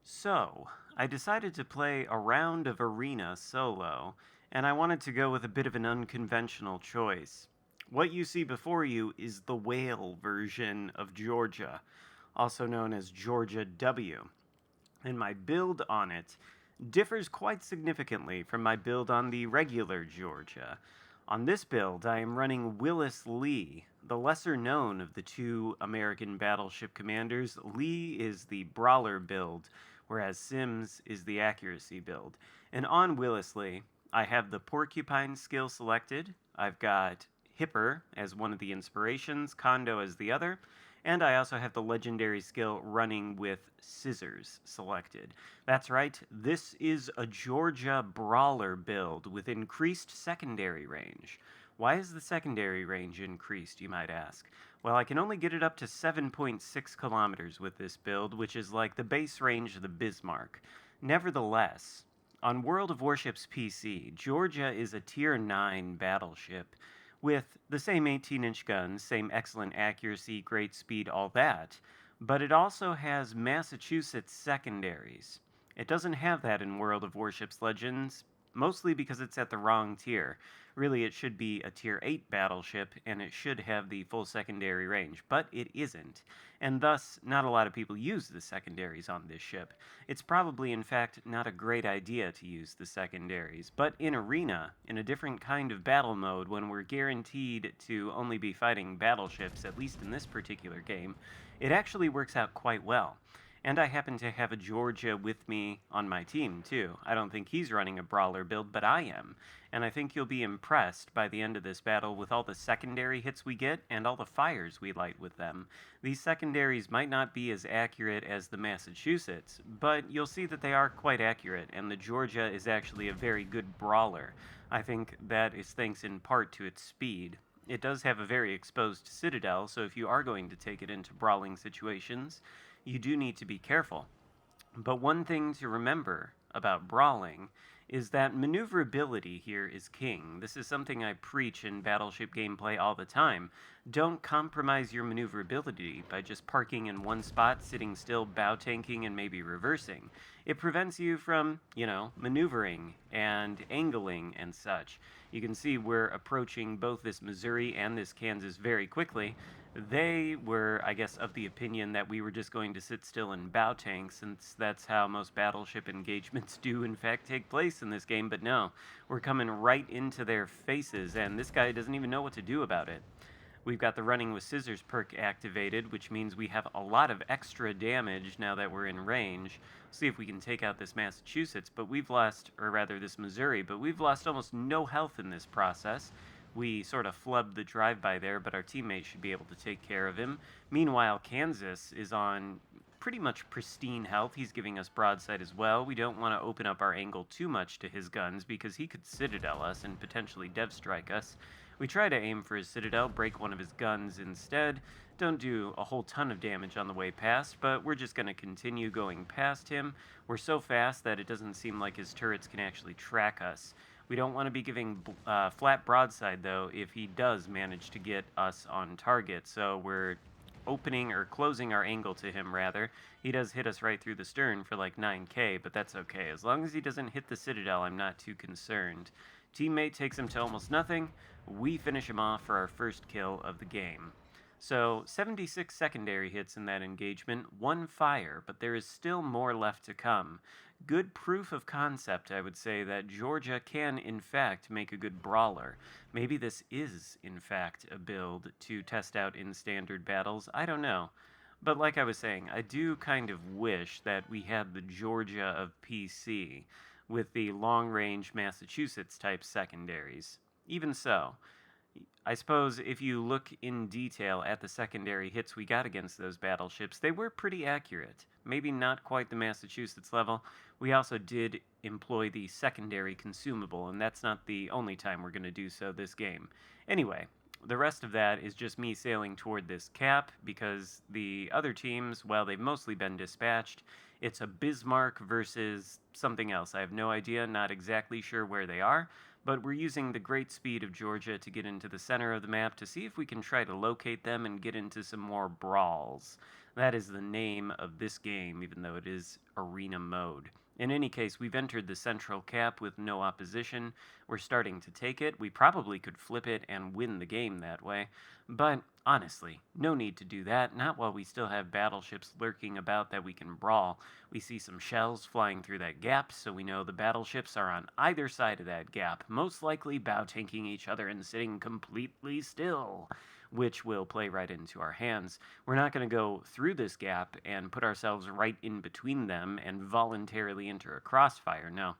So, I decided to play a round of Arena solo, and I wanted to go with a bit of an unconventional choice. What you see before you is the whale version of Georgia, also known as Georgia W, and my build on it differs quite significantly from my build on the regular Georgia. On this build, I am running Willis Lee, the lesser known of the two American battleship commanders. Lee is the Brawler build, whereas Sims is the accuracy build. And on Willis Lee, I have the Porcupine skill selected. I've got Hipper as one of the inspirations, Kondo as the other, and I also have the legendary skill running with Scissors selected. That's right, this is a Georgia Brawler build with increased secondary range. Why is the secondary range increased, you might ask? Well, I can only get it up to 7.6 kilometers with this build, which is like the base range of the Bismarck. Nevertheless, on World of Warships PC, Georgia is a Tier 9 battleship with the same 18-inch guns, same excellent accuracy, great speed, all that, but it also has Massachusetts secondaries. It doesn't have that in World of Warships Legends, mostly because it's at the wrong tier. Really, it should be a Tier 8 battleship, and it should have the full secondary range, but it isn't, and thus, not a lot of people use the secondaries on this ship. It's probably, in fact, not a great idea to use the secondaries, but in Arena, in a different kind of battle mode, when we're guaranteed to only be fighting battleships, at least in this particular game, it actually works out quite well. And I happen to have a Georgia with me on my team, too. I don't think he's running a Brawler build, but I am. And I think you'll be impressed by the end of this battle with all the secondary hits we get and all the fires we light with them. These secondaries might not be as accurate as the Massachusetts, but you'll see that they are quite accurate, and the Georgia is actually a very good Brawler. I think that is thanks in part to its speed. It does have a very exposed citadel, so if you are going to take it into brawling situations, you do need to be careful. But one thing to remember about brawling is that maneuverability here is king. This is something I preach in battleship gameplay all the time. Don't compromise your maneuverability by just parking in one spot, sitting still, bow tanking, and maybe reversing. It prevents you from, maneuvering and angling and such. You can see we're approaching both this Missouri and this Kansas very quickly. They were, I guess, of the opinion that we were just going to sit still and bow tank, since that's how most battleship engagements do, in fact, take place in this game. But no, we're coming right into their faces, and this guy doesn't even know what to do about it. We've got the Running with Scissors perk activated, which means we have a lot of extra damage now that we're in range. See if we can take out this Massachusetts, but we've lost, or rather this Missouri, but we've lost almost no health in this process. We sort of flubbed the drive-by there, but our teammate should be able to take care of him. Meanwhile, Kansas is on pretty much pristine health. He's giving us broadside as well. We don't want to open up our angle too much to his guns, because he could citadel us and potentially dev strike us. We try to aim for his citadel, break one of his guns instead. Don't do a whole ton of damage on the way past, but we're just going to continue going past him. We're so fast that it doesn't seem like his turrets can actually track us. We don't want to be giving flat broadside, though, if he does manage to get us on target. So we're opening or closing our angle to him, rather. He does hit us right through the stern for like 9k, but that's okay. As long as he doesn't hit the citadel, I'm not too concerned. Teammate takes him to almost nothing. We finish him off for our first kill of the game. So 76 secondary hits in that engagement, 1 fire, but there is still more left to come. Good proof of concept, I would say, that Georgia can in fact make a good brawler. Maybe this is in fact a build to test out in standard battles, I don't know. But like I was saying, I do kind of wish that we had the Georgia of PC with the long-range Massachusetts type secondaries. Even so, I suppose if you look in detail at the secondary hits we got against those battleships, they were pretty accurate. Maybe not quite the Massachusetts level. We also did employ the secondary consumable, and that's not the only time we're going to do so this game. Anyway, the rest of that is just me sailing toward this cap, because the other teams, well, they've mostly been dispatched. It's a Bismarck versus something else. I have no idea, not exactly sure where they are, but we're using the great speed of Georgia to get into the center of the map to see if we can try to locate them and get into some more brawls. That is the name of this game, even though it is arena mode. In any case, we've entered the central cap with no opposition. We're starting to take it. We probably could flip it and win the game that way. But honestly, no need to do that, not while we still have battleships lurking about that we can brawl. We see some shells flying through that gap, so we know the battleships are on either side of that gap, most likely bow tanking each other and sitting completely still, which will play right into our hands. We're not going to go through this gap and put ourselves right in between them and voluntarily enter a crossfire. No.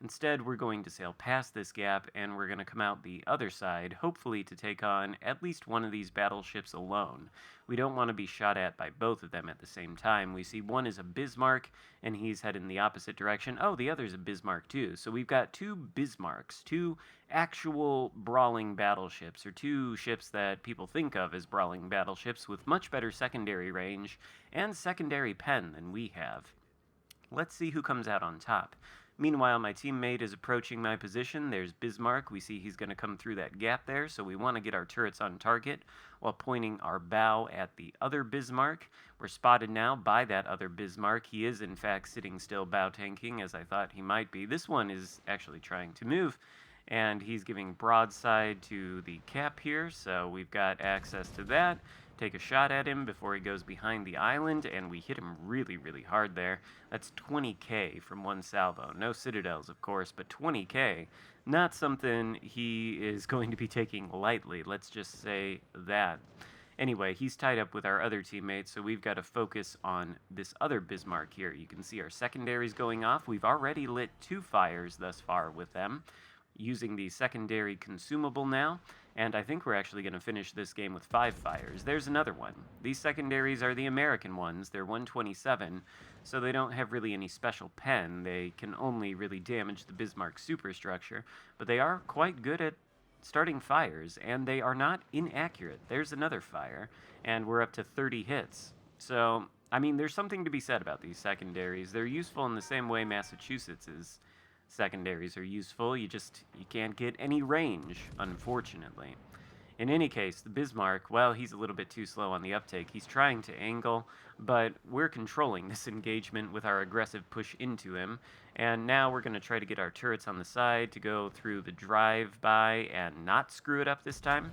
Instead, we're going to sail past this gap and we're going to come out the other side, hopefully to take on at least one of these battleships alone. We don't want to be shot at by both of them at the same time. We see one is a Bismarck and he's heading the opposite direction. Oh, the other's a Bismarck too. So we've got two Bismarcks, two actual brawling battleships, or two ships that people think of as brawling battleships with much better secondary range and secondary pen than we have. Let's see who comes out on top. Meanwhile, my teammate is approaching my position. There's Bismarck. We see he's going to come through that gap there, so we want to get our turrets on target while pointing our bow at the other Bismarck. We're spotted now by that other Bismarck. He is, in fact, sitting still bow tanking, as I thought he might be. This one is actually trying to move, and he's giving broadside to the cap here, so we've got access to that. Take a shot at him before he goes behind the island, and we hit him really, really hard there. That's 20k from one salvo. No citadels, of course, but 20k. Not something he is going to be taking lightly, let's just say that. Anyway, he's tied up with our other teammates, so we've got to focus on this other Bismarck here. You can see our secondaries going off. We've already lit 2 fires thus far with them, using the secondary consumable now, and I think we're actually going to finish this game with 5 fires. There's another one. These secondaries are the American ones. They're 127, so they don't have really any special pen. They can only really damage the Bismarck superstructure, but they are quite good at starting fires, and they are not inaccurate. There's another fire, and we're up to 30 hits. So, I mean, there's something to be said about these secondaries. They're useful in the same way Massachusetts is. Secondaries are useful, you can't get any range, unfortunately. In any case, the Bismarck, well, he's a little bit too slow on the uptake. He's trying to angle, but we're controlling this engagement with our aggressive push into him. And now we're going to try to get our turrets on the side to go through the drive-by and not screw it up this time.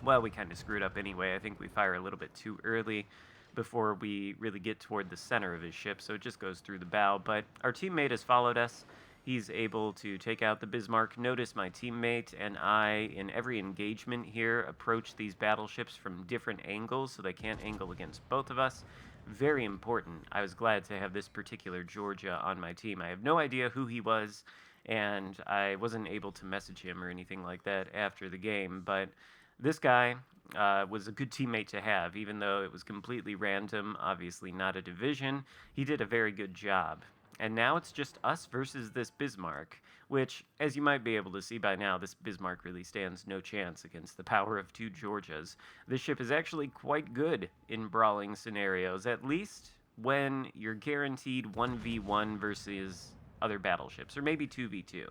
Well, we kind of screwed up anyway. I think we fire a little bit too early before we really get toward the center of his ship, so it just goes through the bow. But our teammate has followed us. He's able to take out the Bismarck. Notice my teammate and I, in every engagement here, approach these battleships from different angles so they can't angle against both of us. Very important. I was glad to have this particular Georgia on my team. I have no idea who he was, and I wasn't able to message him or anything like that after the game, but this guy was a good teammate to have, even though it was completely random, obviously not a division. He did a very good job. And now it's just us versus this Bismarck, which, as you might be able to see by now, this Bismarck really stands no chance against the power of 2 Georgias. This ship is actually quite good in brawling scenarios, at least when you're guaranteed 1v1 versus other battleships, or maybe 2v2.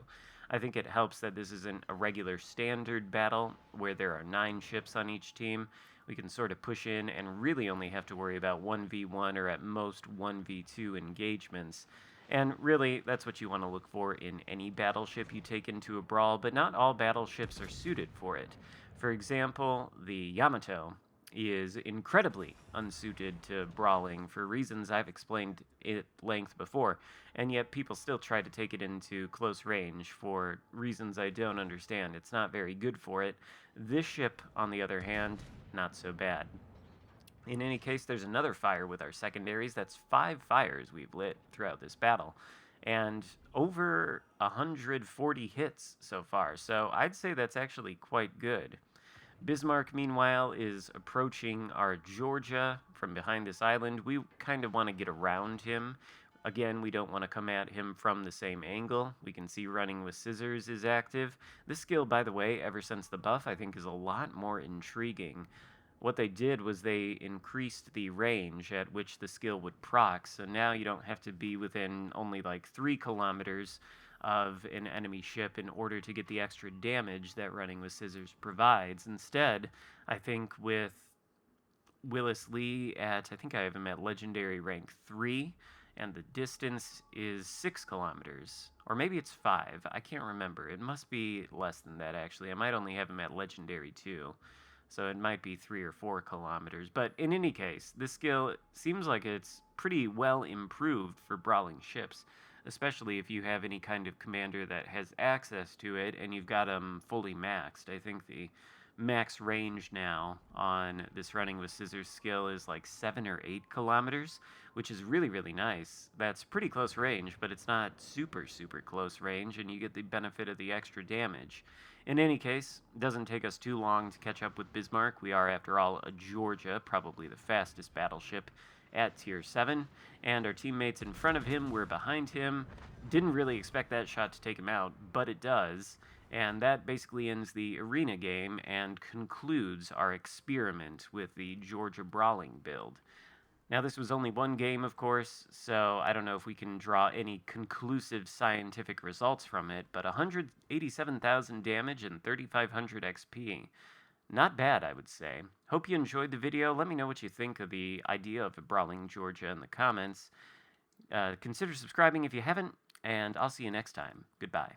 I think it helps that this isn't a regular standard battle where there are 9 ships on each team. We can sort of push in and really only have to worry about 1v1 or at most 1v2 engagements. And really, that's what you want to look for in any battleship you take into a brawl, but not all battleships are suited for it. For example, the Yamato is incredibly unsuited to brawling for reasons I've explained at length before, and yet people still try to take it into close range for reasons I don't understand. It's not very good for it. This ship, on the other hand, not so bad. In any case, there's another fire with our secondaries. That's 5 fires we've lit throughout this battle, and over 140 hits so far, so I'd say that's actually quite good. Bismarck, meanwhile, is approaching our Georgia from behind this island. We kind of want to get around him. Again, we don't want to come at him from the same angle. We can see running with scissors is active. This skill, by the way, ever since the buff, I think is a lot more intriguing. What they did was they increased the range at which the skill would proc, so now you don't have to be within only like 3 kilometers of an enemy ship in order to get the extra damage that running with scissors provides. Instead, I think with Willis Lee at, I think I have him at legendary rank 3, and the distance is 6 kilometers. Or maybe it's 5. I can't remember. It must be less than that, actually. I might only have him at legendary 2. So it might be 3 or 4 kilometers. But in any case, this skill seems like it's pretty well improved for brawling ships, especially if you have any kind of commander that has access to it and you've got them fully maxed. I think the max range now on this running with scissors skill is like 7 or 8 kilometers, which is really, really nice. That's pretty close range, but it's not super, super close range, and you get the benefit of the extra damage. In any case, it doesn't take us too long to catch up with Bismarck. We are, after all, a Georgia, probably the fastest battleship at tier 7, and our teammates in front of him were behind him. Didn't really expect that shot to take him out, but it does. And that basically ends the arena game and concludes our experiment with the Georgia Brawling build. Now, this was only one game, of course, so I don't know if we can draw any conclusive scientific results from it, but 187,000 damage and 3,500 XP. Not bad, I would say. Hope you enjoyed the video. Let me know what you think of the idea of a Brawling Georgia in the comments. Consider subscribing if you haven't, and I'll see you next time. Goodbye.